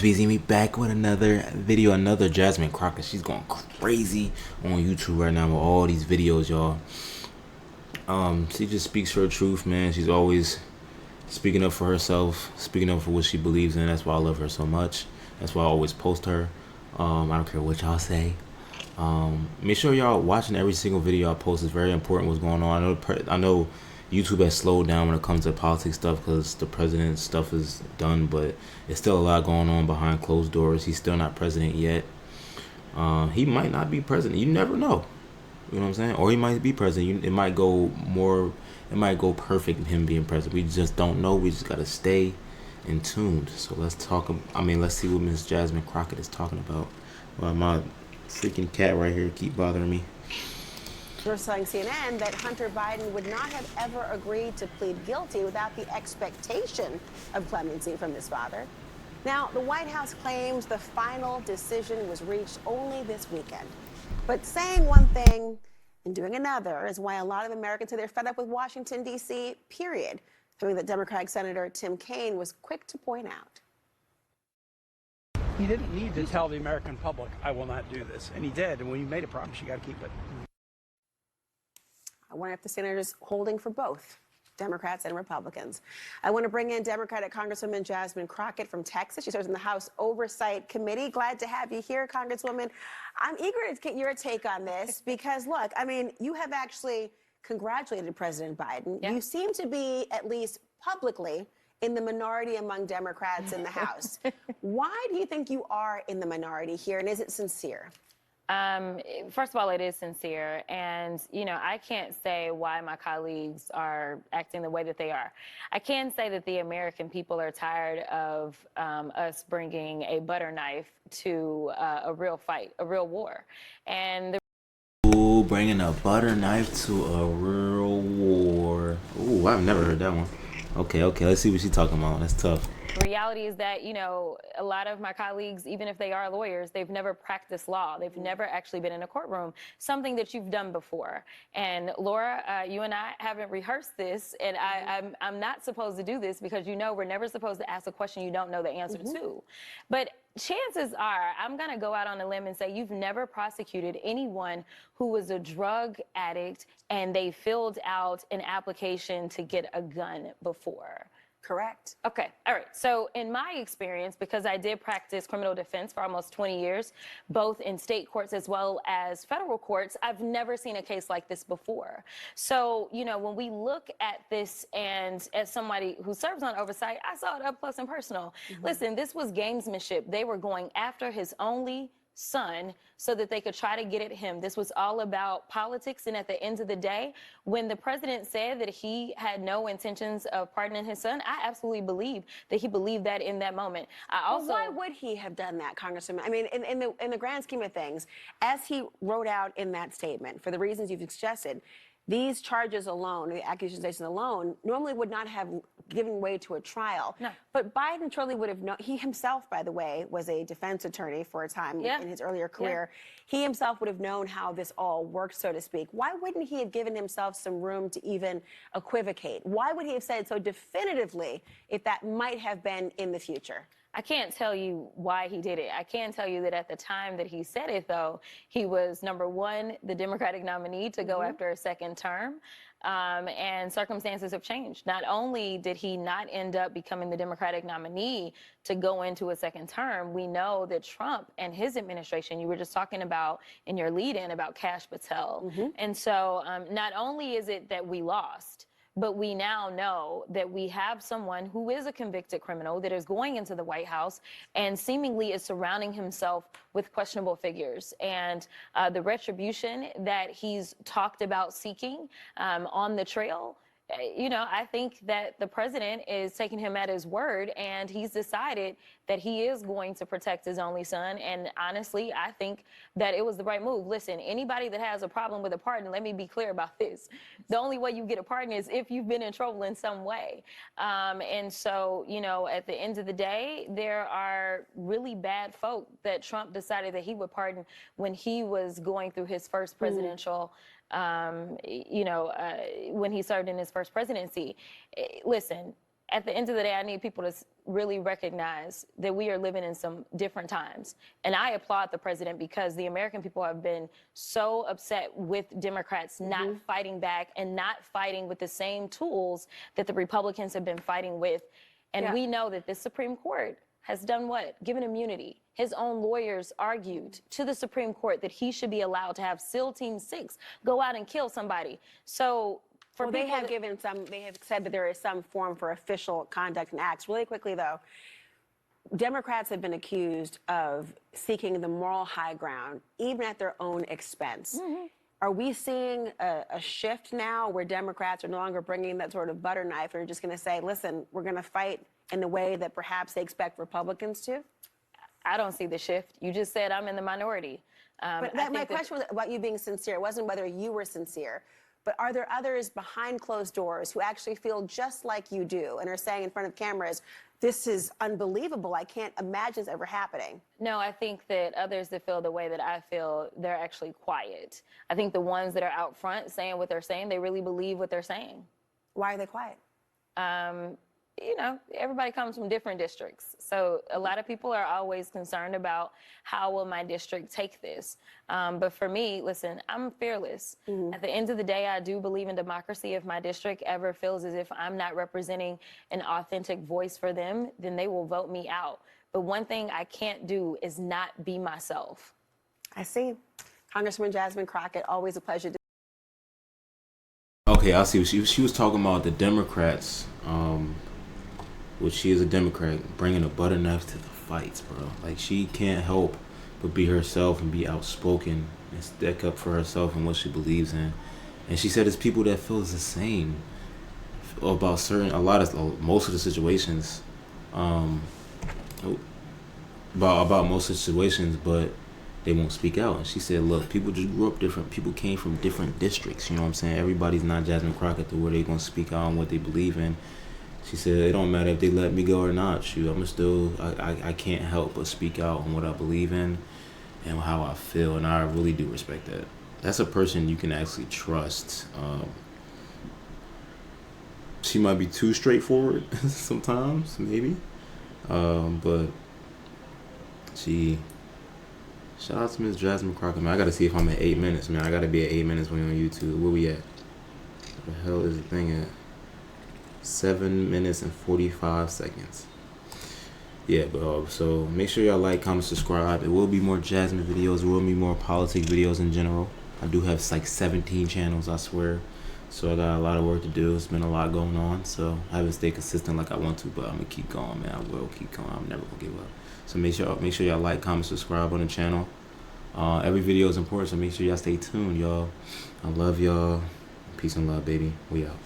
BZ me back with another video, another Jasmine Crockett. She's going crazy on YouTube right now with all these videos, y'all. She just speaks her truth, man. She's always speaking up for herself, speaking up for what she believes in. That's why I love her so much. That's why I always post her. I don't care what y'all say. Make sure y'all watching every single video I post. It's very important what's going on. I know YouTube has slowed down when it comes to politics stuff because the president stuff is done, but it's still a lot going on behind closed doors. He's still not president yet. He might not be president. You never know. You know what I'm saying? Or he might be president. It might go more. It might go perfect in him being president. We just don't know. We just gotta stay in tuned. So let's talk. I mean, let's see what Miss Jasmine Crockett is talking about. Well, my freaking cat right here keep bothering me. Sources telling CNN that Hunter Biden would not have ever agreed to plead guilty without the expectation of clemency from his father. Now, the White House claims the final decision was reached only this weekend. But saying one thing and doing another is why a lot of Americans say they're fed up with Washington, D.C., period. Something that Democratic Senator Tim Kaine was quick to point out. He didn't need to tell the American public, I will not do this. And he did. And when you made a promise, you got to keep it. I wonder if the senators holding for both Democrats and Republicans. I want to bring in Democratic Congresswoman Jasmine Crockett from Texas. She serves in the House Oversight Committee. Glad to have you here, Congresswoman. I'm eager to get your take on this because, look, I mean, you have actually congratulated President Biden. Yeah. You seem to be, at least publicly, in the minority among Democrats in the House. Why do you think you are in the minority here, and is it sincere? First of all, it is sincere. And, you know, I can't say why my colleagues are acting the way that they are. I can say that the American people are tired of us bringing a butter knife to a real fight, a real war. And Ooh, bringing a butter knife to a real war. Ooh, I've never heard that one. Okay, let's see what she's talking about. That's tough. The reality is that, you know, a lot of my colleagues, even if they are lawyers, they've never practiced law. They've never actually been in a courtroom, something that you've done before. And Laura, you and I haven't rehearsed this, and I'm not supposed to do this because, you know, we're never supposed to ask a question you don't know the answer to. But chances are, I'm going to go out on a limb and say you've never prosecuted anyone who was a drug addict and they filled out an application to get a gun before. Correct. Okay. All right. So in my experience, because I did practice criminal defense for almost 20 years, both in state courts as well as federal courts, I've never seen a case like this before. So, you know, when we look at this, and as somebody who serves on oversight, I saw it up close and personal. Listen, this was gamesmanship. They were going after his only son so that they could try to get at him. This was all about politics. And at the end of the day, when the president said that he had no intentions of pardoning his son, I absolutely believe that he believed that in that moment. Well, why would he have done that, Congressman? I mean, in the grand scheme of things, as he wrote out in that statement, for the reasons you've suggested, these charges alone, the accusations alone, normally would not have given way to a trial. No. But Biden surely would have known. He himself, by the way, was a defense attorney for a time in his earlier career. He himself would have known how this all worked, so to speak. Why wouldn't he have given himself some room to even equivocate? Why would he have said so definitively if that might have been in the future? I can't tell you why he did it. I can tell you that at the time that he said it, though, he was, number one, the Democratic nominee to go after a second term. And circumstances have changed. Not only did he not end up becoming the Democratic nominee to go into a second term, we know that Trump and his administration, you were just talking about in your lead-in about Kash Patel. And so not only is it that we lost, but we now know that we have someone who is a convicted criminal that is going into the White House and seemingly is surrounding himself with questionable figures. And the retribution that he's talked about seeking on the trail, you know, I think that the president is taking him at his word, and he's decided that he is going to protect his only son. And honestly, I think that it was the right move. Listen, anybody that has a problem with a pardon, let me be clear about this. The only way you get a pardon is if you've been in trouble in some way. And so, you know, at the end of the day, there are really bad folk that Trump decided that he would pardon when he was going through his first presidential when he served in his first presidency. Listen, at the end of the day, I need people to really recognize that we are living in some different times. And I applaud the president because the American people have been so upset with Democrats not fighting back and not fighting with the same tools that the Republicans have been fighting with. And we know that the Supreme Court has done what? Given immunity. His own lawyers argued to the Supreme Court that he should be allowed to have SEAL Team 6 go out and kill somebody. So well, they have given some, they have said that there is some form for official conduct and acts. Really quickly, though, Democrats have been accused of seeking the moral high ground, even at their own expense. Are we seeing a shift now where Democrats are no longer bringing that sort of butter knife and are just going to say, listen, we're going to fight in the way that perhaps they expect Republicans to? I don't see the shift. You just said I'm in the minority. But my question was about you being sincere. It wasn't whether you were sincere. But are there others behind closed doors who actually feel just like you do and are saying in front of cameras, this is unbelievable, I can't imagine this ever happening? No, I think that others that feel the way that I feel, they're actually quiet. I think the ones that are out front saying what they're saying, they really believe what they're saying. Why are they quiet? You know, everybody comes from different districts. So a lot of people are always concerned about how will my district take this. But for me, listen, I'm fearless. At the end of the day, I do believe in democracy. If my district ever feels as if I'm not representing an authentic voice for them, then they will vote me out. But one thing I can't do is not be myself. I see. Congresswoman Jasmine Crockett, always a pleasure. Okay, I see. She was talking about the Democrats, which she is a Democrat, bringing a butter knife to the fights, bro. Like, she can't help but be herself and be outspoken and stick up for herself and what she believes in. And she said it's people that feels the same about most of the situations, about most of the situations, but they won't speak out. And she said, look, people just grew up different. People came from different districts, you know what I'm saying? Everybody's not Jasmine Crockett to where they gonna speak out on what they believe in. She said, it don't matter if they let me go or not. Shoot, I can't help but speak out on what I believe in and how I feel, and I really do respect that. That's a person you can actually trust. She might be too straightforward sometimes, maybe, but shout out to Miss Jasmine Crockett, man. I gotta see if I'm at 8 minutes, man. I gotta be at 8 minutes when you're on YouTube. Where we at? Where the hell is the thing at? 7 minutes and 45 seconds. Yeah, but so make sure y'all like, comment, subscribe. It will be more Jasmine videos. There will be more politics videos in general. I do have like 17 channels, I swear. So I got a lot of work to do. It's been a lot going on. So I haven't stayed consistent like I want to, but I'm gonna keep going, man. I will keep going. I'm never gonna give up. So make sure y'all like, comment, subscribe on the channel. Every video is important, so make sure y'all stay tuned, y'all. I love y'all. Peace and love, baby. We out.